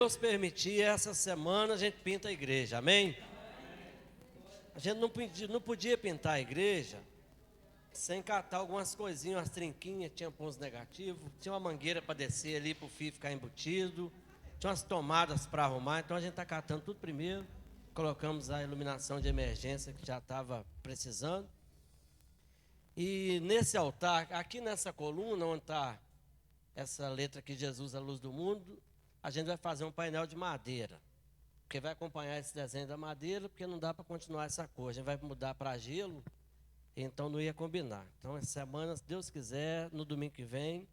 Deus permitir, essa semana a gente pinta a igreja, amém? A gente não podia pintar a igreja sem catar algumas coisinhas, umas trinquinhas, tinha pontos negativos, tinha uma mangueira para descer ali para o fio ficar embutido, tinha umas tomadas para arrumar, então a gente está catando tudo primeiro, colocamos a iluminação de emergência que já estava precisando. E nesse altar, aqui nessa coluna onde está essa letra aqui, Jesus, a luz do mundo, a gente vai fazer um painel de madeira, porque vai acompanhar esse desenho da madeira, porque não dá para continuar essa cor, a gente vai mudar para gelo, então não ia combinar. Então essa semana, se Deus quiser, no domingo que vem,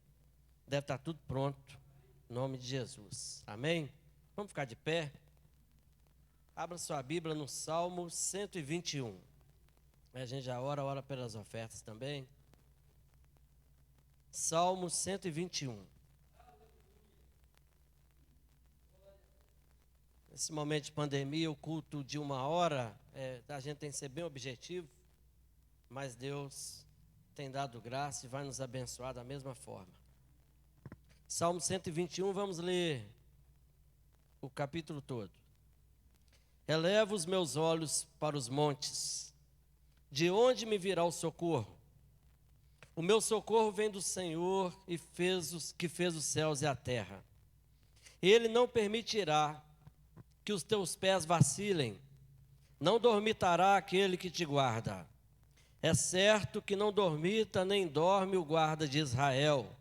deve estar tudo pronto, em nome de Jesus, amém? Vamos ficar de pé? Abra sua Bíblia no Salmo 121, a gente já ora pelas ofertas também. Salmo 121. Nesse momento de pandemia, o culto de 1 hora, a gente tem que ser bem objetivo, mas Deus tem dado graça e vai nos abençoar da mesma forma. Salmo 121, vamos ler o capítulo todo. Eleva os meus olhos para os montes, de onde me virá o socorro? O meu socorro vem do Senhor que fez os céus e a terra. Ele não permitirá que os teus pés vacilem, não dormitará aquele que te guarda. É certo que não dormita nem dorme o guarda de Israel.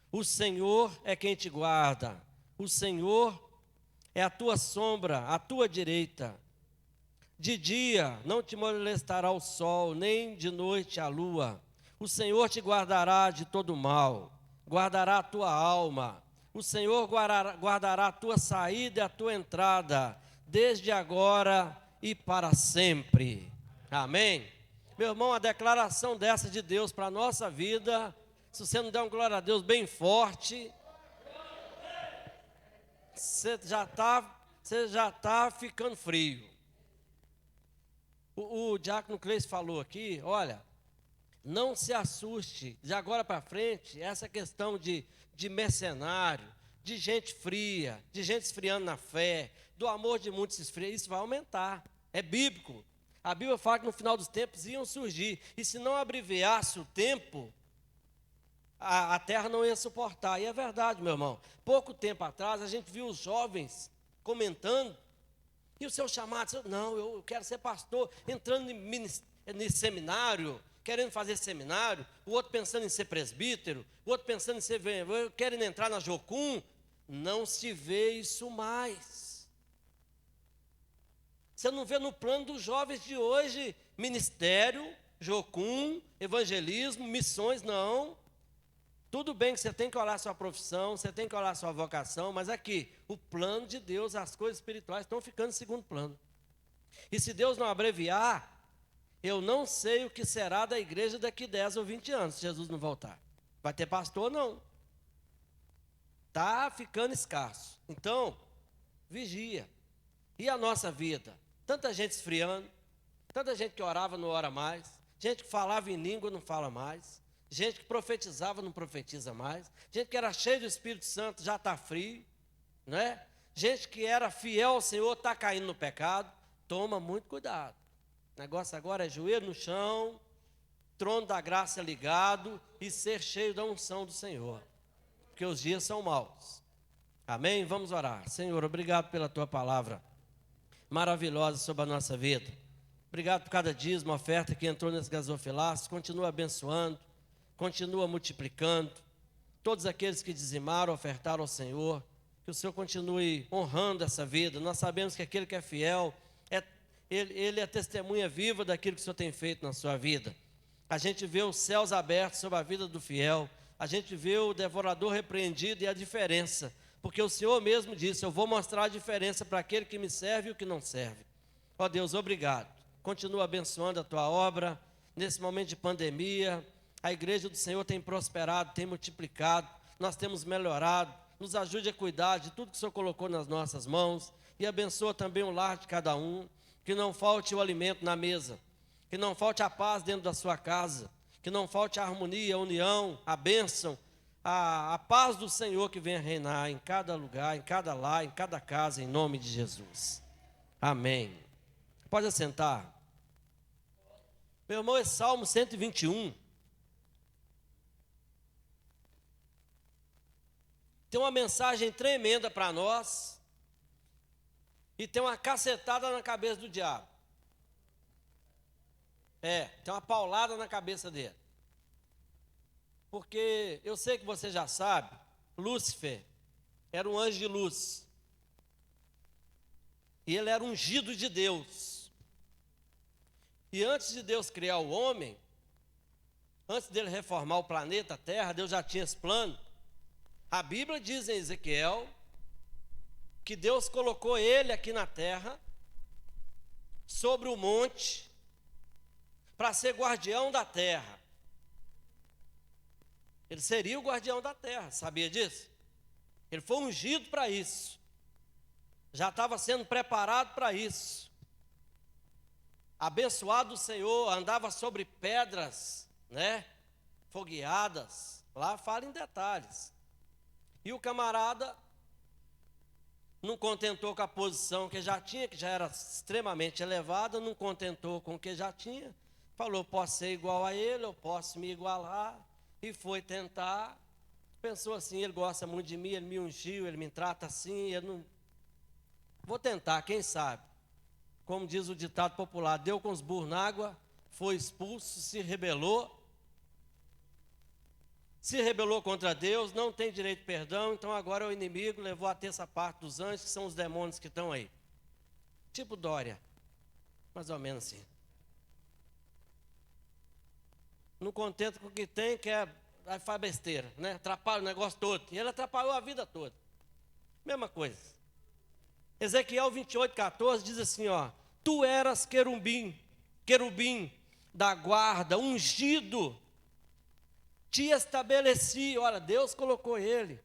O Senhor é quem te guarda, o Senhor é a tua sombra, a tua direita. De dia não te molestará o sol, nem de noite a lua. O Senhor te guardará de todo mal, guardará a tua alma. O Senhor guardará a tua saída e a tua entrada, desde agora e para sempre. Amém? Meu irmão, a declaração dessa de Deus para a nossa vida, se você não der um glória a Deus bem forte, você já está ficando frio. O diácono Cleiton falou aqui, olha, não se assuste, de agora para frente, essa questão de mercenário, de gente fria, de gente esfriando na fé, do amor de muitos se esfria, isso vai aumentar, é bíblico. A Bíblia fala que no final dos tempos iam surgir, e se não abreviasse o tempo, a terra não ia suportar, e é verdade, meu irmão. Pouco tempo atrás, a gente viu os jovens comentando, e o seu chamado, não, eu quero ser pastor, entrando em seminário, querendo fazer seminário, o outro pensando em ser presbítero, o outro pensando em ser, querendo entrar na Jocum. Não se vê isso mais. Você não vê no plano dos jovens de hoje, ministério, Jocum, evangelismo, missões, não. Tudo bem que você tem que olhar sua profissão, você tem que olhar sua vocação, mas aqui, o plano de Deus, as coisas espirituais estão ficando em segundo plano. E se Deus não abreviar, eu não sei o que será da igreja daqui 10 ou 20 anos, se Jesus não voltar. Vai ter pastor? Não. Está ficando escasso. Então, vigia. E a nossa vida? Tanta gente esfriando, tanta gente que orava não ora mais, gente que falava em língua não fala mais, gente que profetizava não profetiza mais, gente que era cheia do Espírito Santo já está frio, não é? Gente que era fiel ao Senhor está caindo no pecado. Toma muito cuidado. O negócio agora é joelho no chão, trono da graça ligado e ser cheio da unção do Senhor, porque os dias são maus. Amém? Vamos orar. Senhor, obrigado pela tua palavra maravilhosa sobre a nossa vida. Obrigado por cada dízimo, oferta que entrou nesse gasofilaço. Continua abençoando, continua multiplicando. Todos aqueles que dizimaram, ofertaram ao Senhor, que o Senhor continue honrando essa vida. Nós sabemos que aquele que é fiel, ele é testemunha viva daquilo que o Senhor tem feito na sua vida. A gente vê os céus abertos sobre a vida do fiel, a gente vê o devorador repreendido e a diferença, porque o Senhor mesmo disse, eu vou mostrar a diferença para aquele que me serve e o que não serve. Ó Deus, obrigado. Continua abençoando a tua obra, nesse momento de pandemia, a igreja do Senhor tem prosperado, tem multiplicado, nós temos melhorado, nos ajude a cuidar de tudo que o Senhor colocou nas nossas mãos, e abençoa também o lar de cada um, que não falte o alimento na mesa, que não falte a paz dentro da sua casa, que não falte a harmonia, a união, a bênção, a paz do Senhor que venha reinar em cada lugar, em cada lar, em cada casa, em nome de Jesus. Amém. Pode assentar. Meu irmão, é Salmo 121. Tem uma mensagem tremenda para nós e tem uma cacetada na cabeça do diabo. Tem uma paulada na cabeça dele. Porque eu sei que você já sabe, Lúcifer era um anjo de luz. E ele era ungido de Deus. E antes de Deus criar o homem, antes dele reformar o planeta, a Terra, Deus já tinha esse plano. A Bíblia diz em Ezequiel que Deus colocou ele aqui na terra, sobre o monte, para ser guardião da terra. Ele seria o guardião da terra, sabia disso? Ele foi ungido para isso. Já estava sendo preparado para isso. Abençoado o Senhor, andava sobre pedras, fogueadas. Lá fala em detalhes. E o camarada não contentou com a posição que já tinha, que já era extremamente elevada, não contentou com o que já tinha. Falou, posso ser igual a ele, eu posso me igualar. E foi tentar. Pensou assim, ele gosta muito de mim, ele me ungiu, ele me trata assim, ele não... Vou tentar, quem sabe? Como diz o ditado popular, deu com os burros na água, foi expulso, se rebelou contra Deus, não tem direito de perdão, então agora é o inimigo, levou a terça parte dos anjos, que são os demônios que estão aí. Tipo Dória, mais ou menos assim. Não contenta com o que tem, aí faz besteira, atrapalha o negócio todo. E ele atrapalhou a vida toda. Mesma coisa. Ezequiel 28:14 diz assim, tu eras querubim da guarda, ungido, te estabeleci, olha, Deus colocou ele,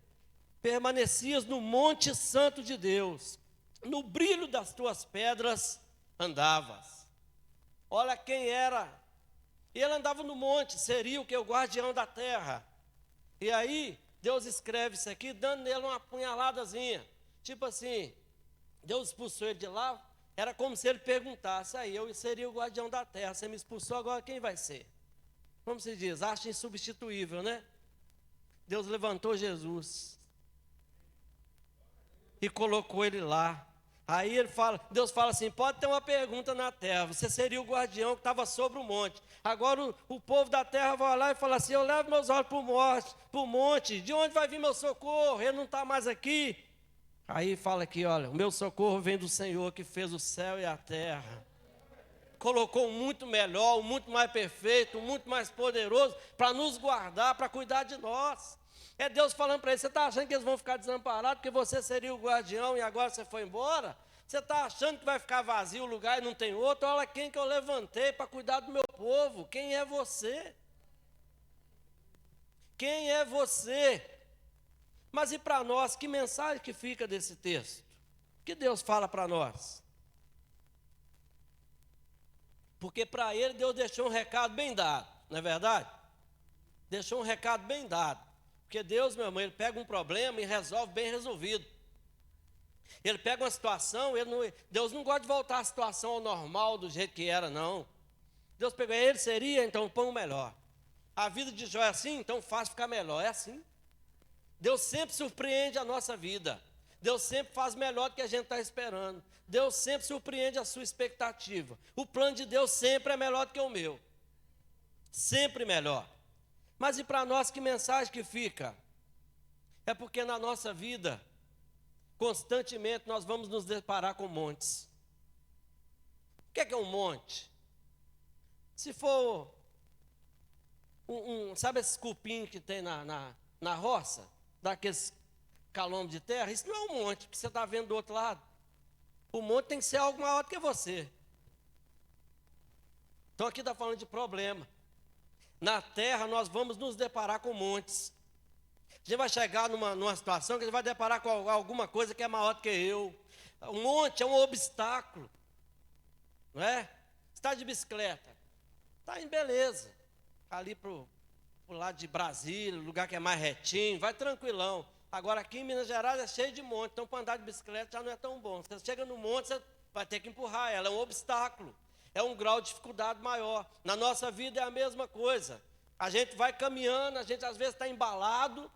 permanecias no monte santo de Deus, no brilho das tuas pedras andavas. Olha quem era, e ele andava no monte, seria o que? O guardião da terra. E aí, Deus escreve isso aqui, dando nele uma punhaladazinha, tipo assim, Deus expulsou ele de lá, era como se ele perguntasse, aí eu seria o guardião da terra, você me expulsou, agora quem vai ser? Como se diz, acha insubstituível, Deus levantou Jesus e colocou ele lá. Aí Deus fala assim, pode ter uma pergunta na terra, você seria o guardião que estava sobre o monte. Agora o povo da terra vai lá e fala assim, eu levo meus olhos para o monte, de onde vai vir meu socorro? Ele não está mais aqui. Aí fala aqui, olha, o meu socorro vem do Senhor que fez o céu e a terra. Colocou um muito melhor, um muito mais perfeito, um muito mais poderoso para nos guardar, para cuidar de nós. É Deus falando para eles, você está achando que eles vão ficar desamparados porque você seria o guardião e agora você foi embora? Você está achando que vai ficar vazio o lugar e não tem outro? Olha quem que eu levantei para cuidar do meu povo. Quem é você? Quem é você? Mas e para nós, que mensagem que fica desse texto? O que Deus fala para nós? Porque para ele Deus deixou um recado bem dado, não é verdade? Deixou um recado bem dado. Porque Deus, meu irmão, ele pega um problema e resolve bem resolvido. Ele pega uma situação, Deus não gosta de voltar a situação ao normal do jeito que era, não. Deus pegou, ele seria, então põe o melhor. A vida de Jó é assim, então faz ficar melhor, é assim. Deus sempre surpreende a nossa vida. Deus sempre faz melhor do que a gente está esperando. Deus sempre surpreende a sua expectativa. O plano de Deus sempre é melhor do que o meu. Sempre melhor. Mas e para nós, que mensagem que fica? É porque na nossa vida, constantemente nós vamos nos deparar com montes. O que é um monte? Se for, sabe esses cupim que tem na roça? Daqueles calombos de terra? Isso não é um monte que você está vendo do outro lado. O monte tem que ser algo maior do que você. Então aqui está falando de problema. Na terra nós vamos nos deparar com montes. A gente vai chegar numa situação que a gente vai deparar com alguma coisa que é maior do que eu. Um monte é um obstáculo. Não é? Você está de bicicleta. Está em beleza. Ali pro lado de Brasília, lugar que é mais retinho, vai tranquilão. Agora aqui em Minas Gerais é cheio de monte, então para andar de bicicleta já não é tão bom. Você chega no monte, você vai ter que empurrar ela, é um obstáculo, é um grau de dificuldade maior. Na nossa vida é a mesma coisa. A gente vai caminhando, a gente às vezes está embalado,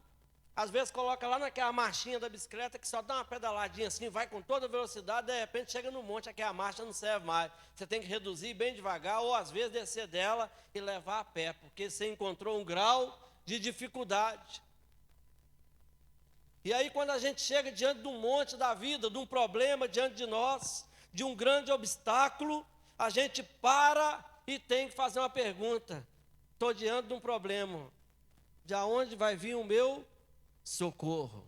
às vezes coloca lá naquela marchinha da bicicleta que só dá uma pedaladinha assim, vai com toda velocidade, de repente chega no monte, aquela marcha não serve mais. Você tem que reduzir bem devagar, ou às vezes descer dela e levar a pé, porque você encontrou um grau de dificuldade. E aí quando a gente chega diante de um monte da vida, de um problema diante de nós, de um grande obstáculo, a gente para e tem que fazer uma pergunta. Estou diante de um problema, de onde vai vir o meu socorro?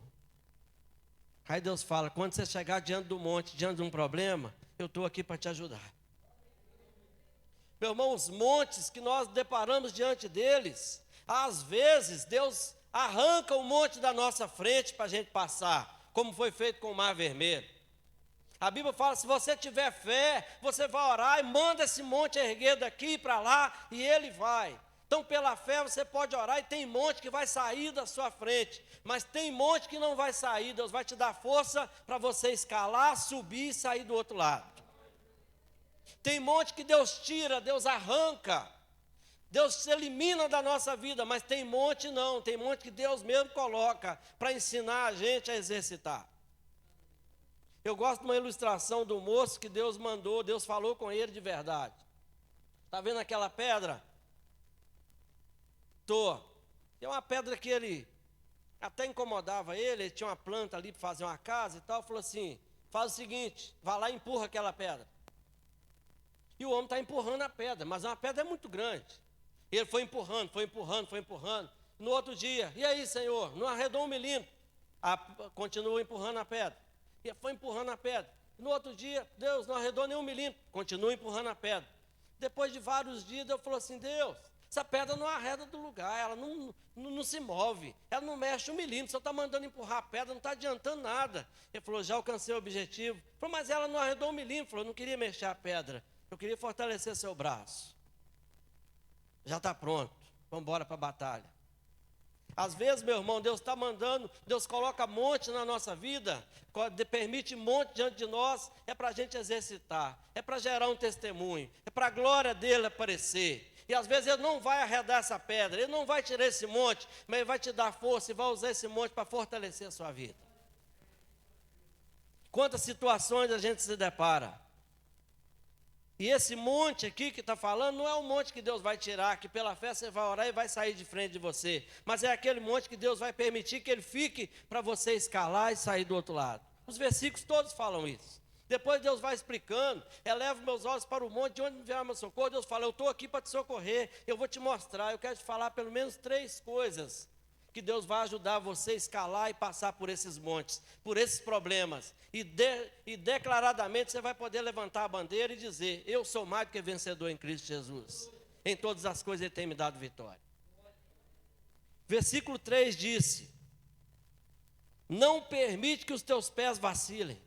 Aí Deus fala, quando você chegar diante do monte, diante de um problema, eu estou aqui para te ajudar. Meu irmão, os montes que nós deparamos diante deles, às vezes Deus arranca o monte da nossa frente para a gente passar, como foi feito com o Mar Vermelho. A Bíblia fala, se você tiver fé, você vai orar e manda esse monte erguer daqui para lá, e ele vai. Então, pela fé, você pode orar e tem monte que vai sair da sua frente, mas tem monte que não vai sair. Deus vai te dar força para você escalar, subir e sair do outro lado. Tem monte que Deus tira, Deus arranca, Deus elimina da nossa vida, mas tem monte não, tem monte que Deus mesmo coloca para ensinar a gente a exercitar. Eu gosto de uma ilustração do moço que Deus mandou, Deus falou com ele de verdade. Está vendo aquela pedra? É uma pedra que ele até incomodava ele tinha uma planta ali para fazer uma casa e tal, falou assim, faz o seguinte, vai lá e empurra aquela pedra. E o homem está empurrando a pedra, mas a pedra é muito grande. E ele foi empurrando, foi empurrando, foi empurrando. No outro dia, e aí, Senhor, não arredou 1 milímetro. Continua empurrando a pedra. E foi empurrando a pedra. No outro dia, Deus, não arredou nem 1 milímetro. Continua empurrando a pedra. Depois de vários dias, Deus falou assim, Deus, essa pedra não arreda do lugar, ela não se move, ela não mexe 1 milímetro, só está mandando empurrar a pedra, não está adiantando nada. Ele falou, já alcancei o objetivo. Ele falou, mas ela não arredou 1 milímetro. Ele falou, eu não queria mexer a pedra, eu queria fortalecer seu braço. Já está pronto, vamos embora para a batalha. Às vezes, meu irmão, Deus está mandando, Deus coloca monte na nossa vida, permite monte diante de nós, é para a gente exercitar, é para gerar um testemunho, é para a glória dele aparecer. E às vezes ele não vai arredar essa pedra, ele não vai tirar esse monte, mas ele vai te dar força e vai usar esse monte para fortalecer a sua vida. Quantas situações a gente se depara. E esse monte aqui que está falando, não é um monte que Deus vai tirar, que pela fé você vai orar e vai sair de frente de você. Mas é aquele monte que Deus vai permitir que ele fique para você escalar e sair do outro lado. Os versículos todos falam isso. Depois Deus vai explicando, eleva meus olhos para o monte, de onde vier meu socorro. Deus fala, eu estou aqui para te socorrer, eu vou te mostrar. Eu quero te falar pelo menos 3 coisas que Deus vai ajudar você a escalar e passar por esses montes, por esses problemas. E declaradamente você vai poder levantar a bandeira e dizer, eu sou mais do que vencedor em Cristo Jesus. Em todas as coisas Ele tem me dado vitória. Versículo 3 disse, não permite que os teus pés vacilem.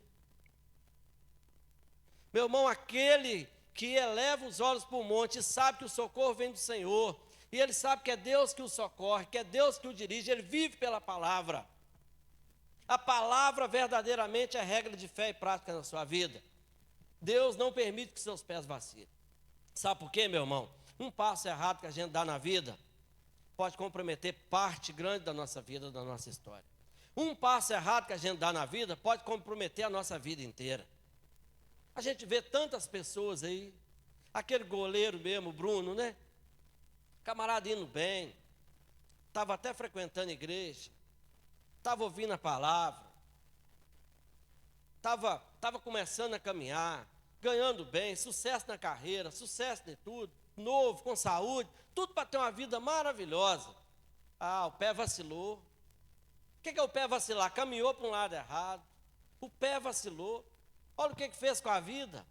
Meu irmão, aquele que eleva os olhos para o monte e sabe que o socorro vem do Senhor, e ele sabe que é Deus que o socorre, que é Deus que o dirige, ele vive pela palavra. A palavra verdadeiramente é regra de fé e prática na sua vida. Deus não permite que seus pés vacilem. Sabe por quê, meu irmão? Um passo errado que a gente dá na vida pode comprometer parte grande da nossa vida, da nossa história. Um passo errado que a gente dá na vida pode comprometer a nossa vida inteira. A gente vê tantas pessoas aí, aquele goleiro mesmo, Bruno, né? Camarada indo bem, estava até frequentando a igreja, estava ouvindo a palavra, estava começando a caminhar, ganhando bem, sucesso na carreira, sucesso em tudo, novo, com saúde, tudo para ter uma vida maravilhosa. Ah, o pé vacilou. O que é o pé vacilar? Caminhou para um lado errado, o pé vacilou. Olha o que fez com a vida.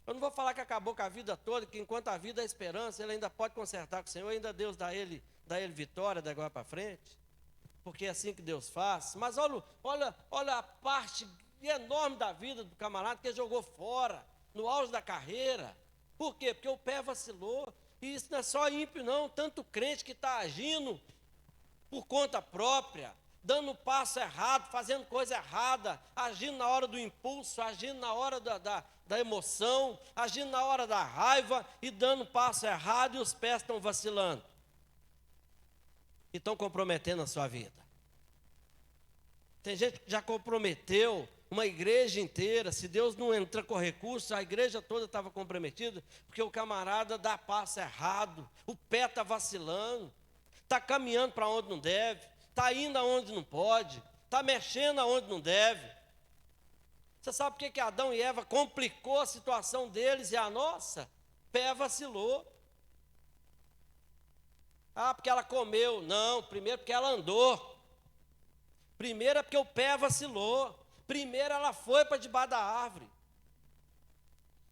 Eu não vou falar que acabou com a vida toda, que enquanto a vida é esperança, ele ainda pode consertar com o Senhor, ainda Deus dá ele vitória da agora para frente, porque é assim que Deus faz. Mas olha a parte enorme da vida do camarada que ele jogou fora, no auge da carreira. Por quê? Porque o pé vacilou. E isso não é só ímpio, não. Tanto crente que está agindo por conta própria, dando passo errado, fazendo coisa errada, agindo na hora do impulso, agindo na hora da emoção, agindo na hora da raiva e dando passo errado e os pés estão vacilando. E estão comprometendo a sua vida. Tem gente que já comprometeu uma igreja inteira. Se Deus não entra com recurso, a igreja toda estava comprometida, porque o camarada dá passo errado, o pé está vacilando, está caminhando para onde não deve, está indo aonde não pode, está mexendo aonde não deve. Você sabe por que Adão e Eva complicou a situação deles e a nossa? Pé vacilou. Ah, porque ela comeu. Não, primeiro porque ela andou. Primeiro é porque o pé vacilou. Primeiro ela foi para debaixo da árvore.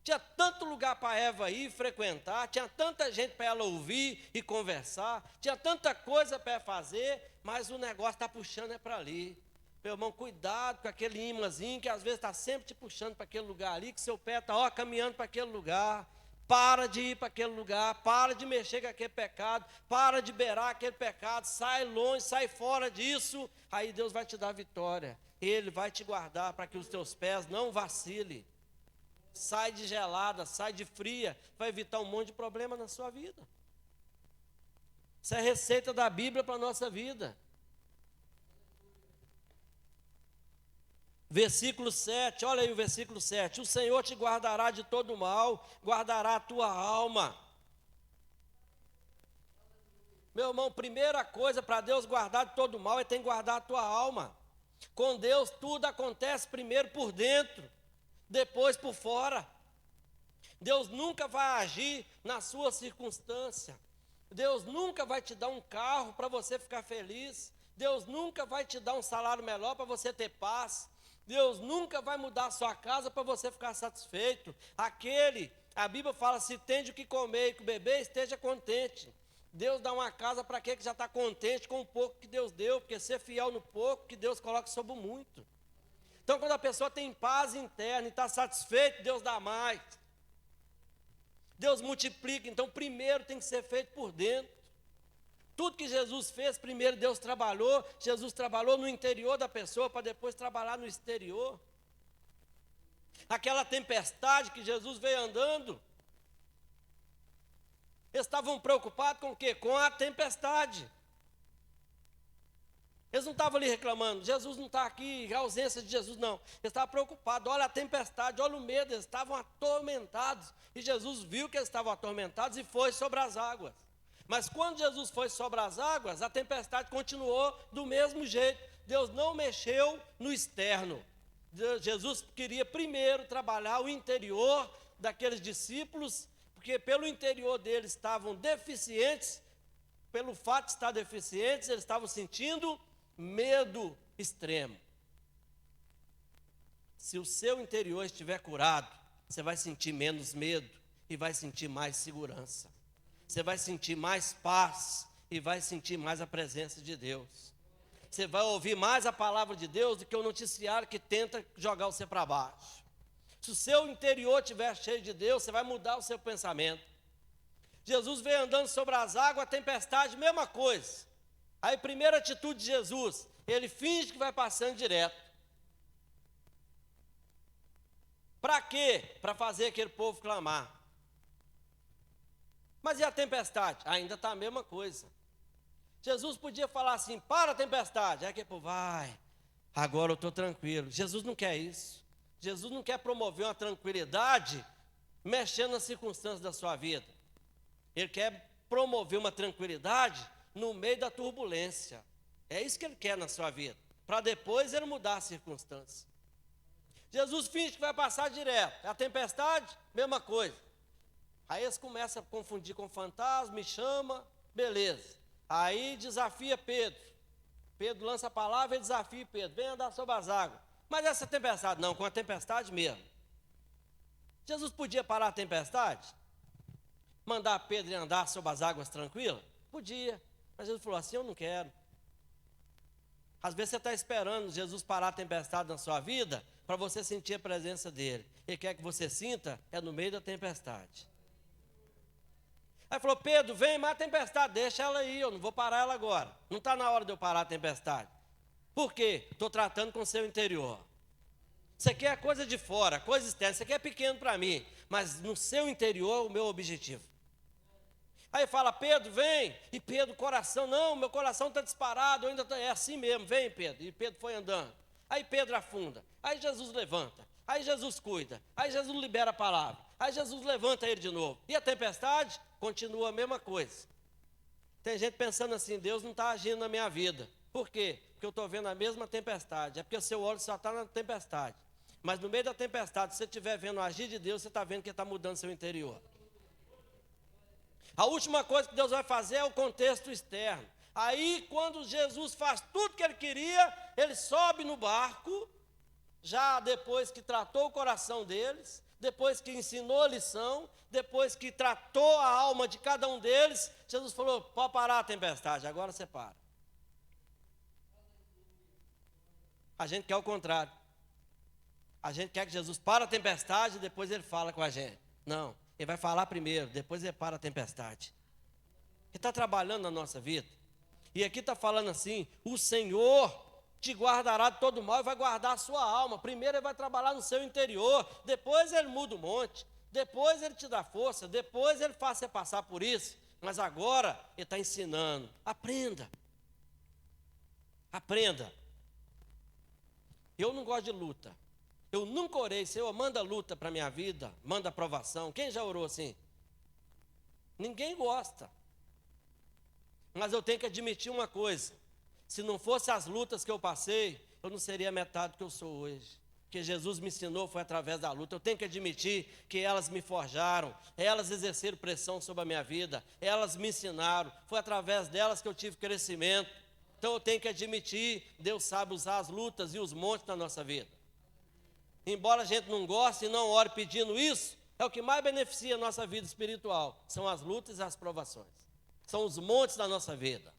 Tinha tanto lugar para Eva ir frequentar, tinha tanta gente para ela ouvir e conversar, tinha tanta coisa para fazer, mas o negócio está puxando é para ali. Meu irmão, cuidado com aquele imãzinho que às vezes está sempre te puxando para aquele lugar ali, que seu pé está caminhando para aquele lugar. Para de ir para aquele lugar, para de mexer com aquele pecado, para de beirar aquele pecado, sai longe, sai fora disso, aí Deus vai te dar vitória. Ele vai te guardar para que os teus pés não vacilem. Sai de gelada, sai de fria, vai evitar um monte de problema na sua vida. Isso é receita da Bíblia para a nossa vida. Versículo 7, olha aí o versículo 7. O Senhor te guardará de todo mal, guardará a tua alma. Meu irmão, primeira coisa para Deus guardar de todo mal é tem que guardar a tua alma. Com Deus tudo acontece primeiro por dentro, depois por fora. Deus nunca vai agir na sua circunstância. Deus nunca vai te dar um carro para você ficar feliz. Deus nunca vai te dar um salário melhor para você ter paz. Deus nunca vai mudar a sua casa para você ficar satisfeito. A Bíblia fala, se tem de o que comer e que beber, esteja contente. Deus dá uma casa para aquele que já está contente com o pouco que Deus deu, porque ser fiel no pouco que Deus coloca sobre o muito. Então, quando a pessoa tem paz interna e está satisfeito, Deus dá mais. Deus multiplica. Então, primeiro tem que ser feito por dentro. Tudo que Jesus fez, primeiro Deus trabalhou. Jesus trabalhou no interior da pessoa para depois trabalhar no exterior. Aquela tempestade que Jesus veio andando, eles estavam preocupados com o quê? Com a tempestade. Eles não estavam ali reclamando, Jesus não está aqui, a ausência de Jesus, não. Eles estavam preocupados, olha a tempestade, olha o medo, eles estavam atormentados. E Jesus viu que eles estavam atormentados e foi sobre as águas. Mas quando Jesus foi sobre as águas, a tempestade continuou do mesmo jeito. Deus não mexeu no externo. Jesus queria primeiro trabalhar o interior daqueles discípulos, porque pelo interior deles estavam deficientes. Pelo fato de estar deficientes, eles estavam sentindo medo extremo. Se o seu interior estiver curado, você vai sentir menos medo e vai sentir mais segurança. Você vai sentir mais paz e vai sentir mais a presença de Deus. Você vai ouvir mais a palavra de Deus do que o noticiário que tenta jogar você para baixo. Se o seu interior estiver cheio de Deus, você vai mudar o seu pensamento. Jesus veio andando sobre as águas, a tempestade, mesma coisa. Aí, primeira atitude de Jesus, ele finge que vai passando direto. Para quê? Para fazer aquele povo clamar. Mas e a tempestade? Ainda está a mesma coisa. Jesus podia falar assim, para a tempestade. Aí aquele povo, vai, agora eu estou tranquilo. Jesus não quer isso. Jesus não quer promover uma tranquilidade mexendo nas circunstâncias da sua vida. Ele quer promover uma tranquilidade no meio da turbulência. É isso que ele quer na sua vida, para depois ele mudar a circunstância. Jesus finge que vai passar direto. A tempestade, mesma coisa. Aí eles começam a confundir com fantasma, me chama, beleza. Aí desafia Pedro. Pedro lança a palavra e desafia Pedro. Vem andar sobre as águas. Mas essa tempestade, não, com a tempestade mesmo. Jesus podia parar a tempestade? Mandar Pedro andar sobre as águas tranquilo? Podia. Mas Jesus falou assim, eu não quero. Às vezes você está esperando Jesus parar a tempestade na sua vida para você sentir a presença dele. Ele quer que você sinta, é no meio da tempestade. Aí falou, Pedro, vem, mata a tempestade, deixa ela aí, eu não vou parar ela agora. Não está na hora de eu parar a tempestade. Por quê? Estou tratando com o seu interior. Isso aqui é coisa de fora, coisa externa, isso aqui é pequeno para mim, mas no seu interior o meu objetivo. Aí fala, Pedro, vem, e Pedro, coração, não, meu coração está disparado, eu ainda tô, é assim mesmo, vem Pedro, e Pedro foi andando. Aí Pedro afunda, aí Jesus levanta, aí Jesus cuida, aí Jesus libera a palavra, aí Jesus levanta ele de novo. E a tempestade continua a mesma coisa. Tem gente pensando assim, Deus não está agindo na minha vida. Por quê? Porque eu estou vendo a mesma tempestade, é porque o seu olho só está na tempestade. Mas no meio da tempestade, se você estiver vendo o agir de Deus, você está vendo que está mudando seu interior. A última coisa que Deus vai fazer é o contexto externo. Aí, quando Jesus faz tudo que ele queria, ele sobe no barco, já depois que tratou o coração deles, depois que ensinou a lição, depois que tratou a alma de cada um deles, Jesus falou, pode parar a tempestade, agora você para. A gente quer o contrário. A gente quer que Jesus pare a tempestade e depois ele fala com a gente. Não. Ele vai falar primeiro, depois ele para a tempestade. Ele está trabalhando na nossa vida. E aqui está falando assim, o Senhor te guardará de todo mal e vai guardar a sua alma. Primeiro ele vai trabalhar no seu interior, depois ele muda o monte, depois ele te dá força, depois ele faz você passar por isso. Mas agora ele está ensinando, aprenda. Aprenda. Eu não gosto de luta. Eu nunca orei, Senhor, manda luta para a minha vida, manda aprovação. Quem já orou assim? Ninguém gosta. Mas eu tenho que admitir uma coisa. Se não fosse as lutas que eu passei, eu não seria metade do que eu sou hoje. O que Jesus me ensinou foi através da luta. Eu tenho que admitir que elas me forjaram, elas exerceram pressão sobre a minha vida, elas me ensinaram, foi através delas que eu tive crescimento. Então eu tenho que admitir, Deus sabe usar as lutas e os montes na nossa vida. Embora a gente não goste e não ore pedindo isso, é o que mais beneficia a nossa vida espiritual. São as lutas e as provações. São os montes da nossa vida.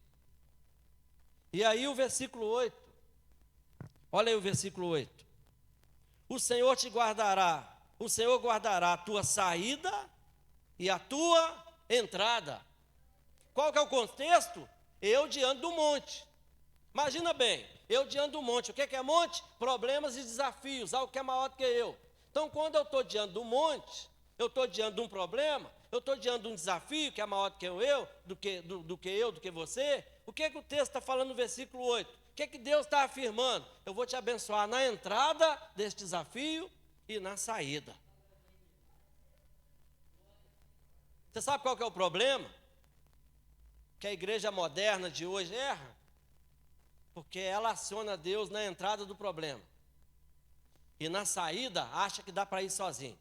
E aí o versículo 8. Olha aí o versículo 8. O Senhor te guardará. O Senhor guardará a tua saída e a tua entrada. Qual que é o contexto? Eu diante do monte. Imagina bem, eu diante do monte. O que é monte? Problemas e desafios, algo que é maior do que eu. Então, quando eu estou diante do monte, eu estou diante de um problema, eu estou diante de um desafio que é maior do que você. O que o texto está falando no versículo 8? O que Deus está afirmando? Eu vou te abençoar na entrada desse desafio e na saída. Você sabe qual que é o problema? Que a igreja moderna de hoje erra? Porque ela aciona Deus na entrada do problema. E na saída, acha que dá para ir sozinho.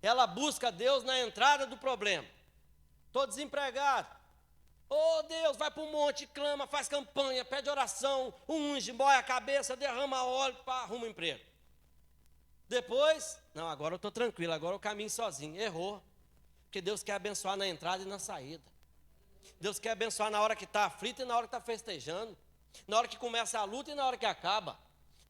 Ela busca Deus na entrada do problema. Estou desempregado. Oh Deus, vai para o monte, clama, faz campanha, pede oração, unge, moe a cabeça, derrama óleo, arruma um emprego. Depois, não, agora eu estou tranquilo, agora eu caminho sozinho. Errou. Porque Deus quer abençoar na entrada e na saída. Deus quer abençoar na hora que está aflito e na hora que está festejando. Na hora que começa a luta e na hora que acaba.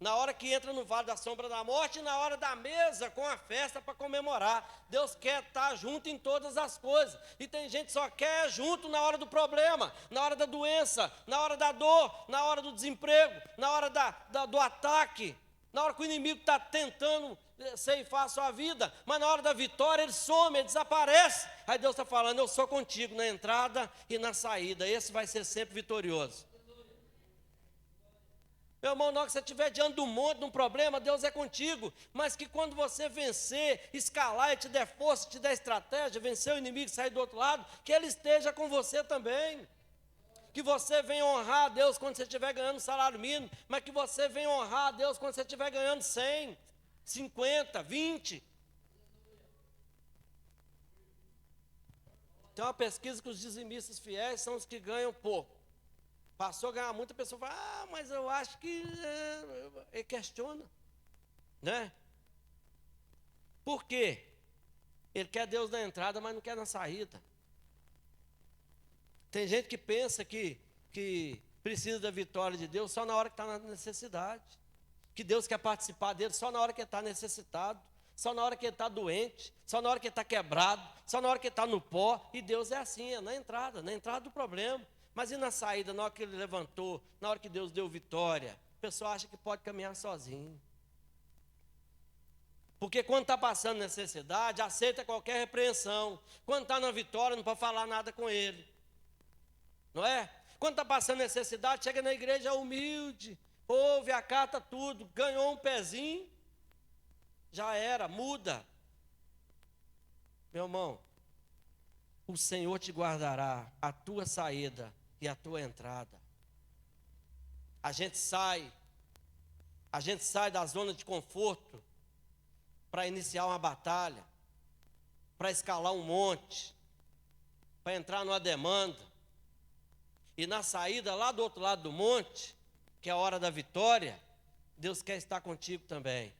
Na hora que entra no vale da sombra da morte e na hora da mesa com a festa para comemorar. Deus quer estar junto em todas as coisas. E tem gente que só quer junto na hora do problema, na hora da doença, na hora da dor, na hora do desemprego, na hora do ataque, na hora que o inimigo está tentando ceifar a sua vida, mas na hora da vitória ele some, ele desaparece. Aí Deus está falando, eu sou contigo na entrada e na saída, esse vai ser sempre vitorioso. Meu irmão, na hora que você estiver diante do monte, de um problema, Deus é contigo, mas que quando você vencer, escalar e te der força, te der estratégia, vencer o inimigo e sair do outro lado, que ele esteja com você também. Que você venha honrar a Deus quando você estiver ganhando salário mínimo, mas que você venha honrar a Deus quando você estiver ganhando 100, 50, 20. Tem uma pesquisa que os dizimistas fiéis são os que ganham pouco. Passou a ganhar muito, a pessoa fala, mas eu acho que... Ele questiona, né? Por quê? Ele quer Deus na entrada, mas não quer na saída. Tem gente que pensa que precisa da vitória de Deus só na hora que está na necessidade. Que Deus quer participar dele só na hora que ele está necessitado. só na hora que ele está doente, só na hora que ele está quebrado, só na hora que ele está no pó. E Deus é assim, é na entrada do problema. Mas e na saída, na hora que ele levantou, na hora que Deus deu vitória? O pessoal acha que pode caminhar sozinho. Porque quando está passando necessidade, aceita qualquer repreensão. Quando está na vitória, não pode falar nada com ele. Não é? Quando está passando necessidade, chega na igreja humilde, ouve, acata tudo, ganhou um pezinho, já era, muda. Meu irmão, o Senhor te guardará a tua saída e a tua entrada. A gente sai da zona de conforto para iniciar uma batalha, para escalar um monte, para entrar numa demanda. E na saída, lá do outro lado do monte, que é a hora da vitória, Deus quer estar contigo também.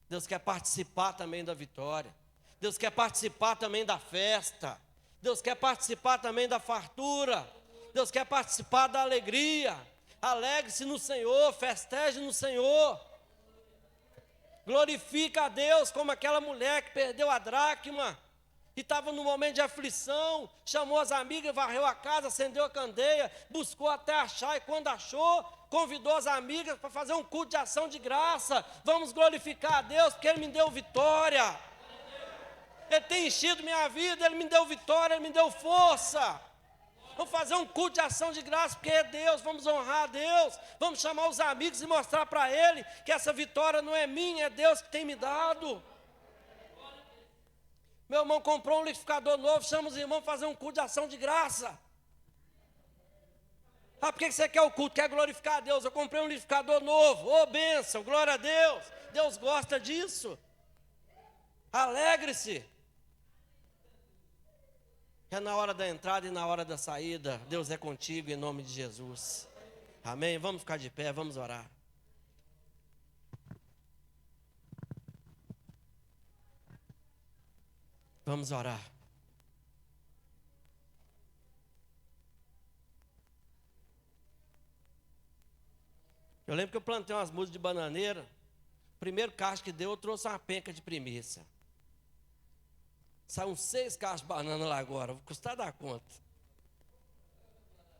Deus quer participar também da vitória. Deus quer participar também da festa. Deus quer participar também da fartura. Deus quer participar da alegria. Alegre-se no Senhor, festeje no Senhor. Glorifica a Deus como aquela mulher que perdeu a dracma e estava num momento de aflição, chamou as amigas, varreu a casa, acendeu a candeia, buscou até achar, e quando achou, convidou as amigas para fazer um culto de ação de graça. Vamos glorificar a Deus, porque Ele me deu vitória. Ele tem enchido minha vida, Ele me deu vitória, Ele me deu força. Vamos fazer um culto de ação de graça, porque é Deus, vamos honrar a Deus. Vamos chamar os amigos e mostrar para Ele que essa vitória não é minha, é Deus que tem me dado. Meu irmão comprou um liquidificador novo, chama os irmãos para fazer um culto de ação de graça. Ah, por que você quer o culto? Quer glorificar a Deus? Eu comprei um liquidificador novo, ô bênção, glória a Deus. Deus gosta disso. Alegre-se. É na hora da entrada e na hora da saída, Deus é contigo em nome de Jesus. Amém? Vamos ficar de pé, vamos orar. Vamos orar. Eu lembro que eu plantei umas mudas de bananeira. O primeiro cacho que deu, eu trouxe uma penca de primícia. Saiu uns 6 cachos de banana lá agora, vou custar dar conta.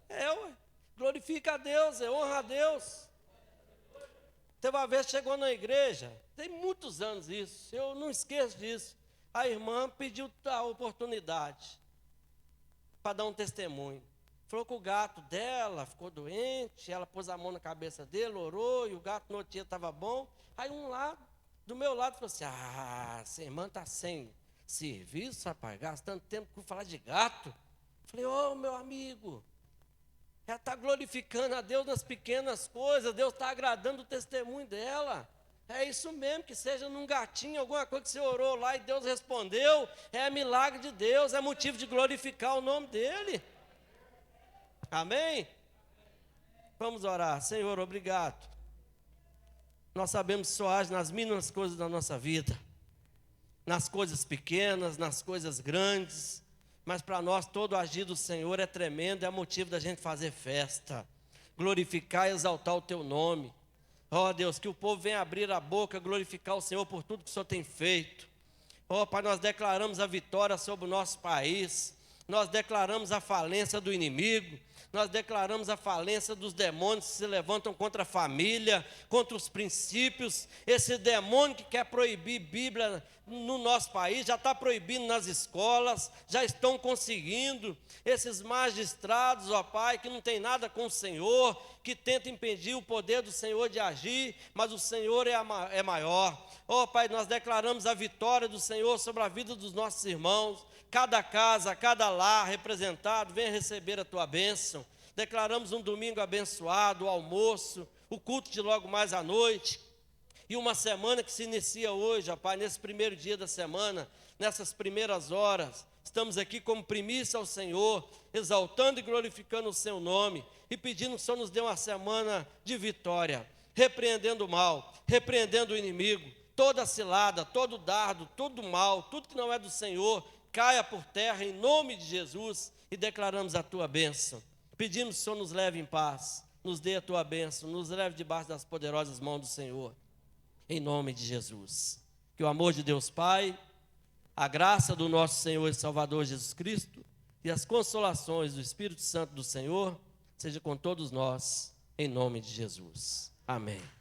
Ué, glorifica a Deus, honra a Deus. Teve uma vez que chegou na igreja, tem muitos anos isso, eu não esqueço disso. A irmã pediu a oportunidade para dar um testemunho. Falou que o gato dela ficou doente, ela pôs a mão na cabeça dele, orou, e o gato no outro dia estava bom. Aí do meu lado, falou assim: essa irmã está sem serviço, rapaz, gastando tempo com falar de gato. Falei: meu amigo, ela está glorificando a Deus nas pequenas coisas, Deus está agradando o testemunho dela. É isso mesmo, que seja num gatinho, alguma coisa que você orou lá e Deus respondeu, é milagre de Deus, é motivo de glorificar o nome dEle. Amém? Vamos orar. Senhor, obrigado. Nós sabemos que só age nas mínimas coisas da nossa vida, nas coisas pequenas, nas coisas grandes, mas para nós todo agir do Senhor é tremendo, é motivo da gente fazer festa, glorificar e exaltar o Teu nome. Ó Deus, que o povo venha abrir a boca, glorificar o Senhor por tudo que o Senhor tem feito. Ó Pai, nós declaramos a vitória sobre o nosso país, nós declaramos a falência do inimigo, nós declaramos a falência dos demônios que se levantam contra a família, contra os princípios. Esse demônio que quer proibir Bíblia no nosso país, já está proibindo nas escolas, já estão conseguindo. Esses magistrados, ó Pai, que não tem nada com o Senhor, que tentam impedir o poder do Senhor de agir, mas o Senhor é maior. Ó Pai, nós declaramos a vitória do Senhor sobre a vida dos nossos irmãos. Cada casa, cada lar representado, venha receber a Tua bênção. Declaramos um domingo abençoado, o almoço, o culto de logo mais à noite. E uma semana que se inicia hoje, ó Pai, nesse primeiro dia da semana, nessas primeiras horas. Estamos aqui como primícia ao Senhor, exaltando e glorificando o Seu nome e pedindo que o Senhor nos dê uma semana de vitória, repreendendo o mal, repreendendo o inimigo, toda cilada, todo dardo, todo mal, tudo que não é do Senhor, caia por terra em nome de Jesus e declaramos a Tua bênção. Pedimos que o Senhor nos leve em paz, nos dê a Tua bênção, nos leve debaixo das poderosas mãos do Senhor, em nome de Jesus. Que o amor de Deus Pai, a graça do nosso Senhor e Salvador Jesus Cristo e as consolações do Espírito Santo do Senhor seja com todos nós, em nome de Jesus. Amém.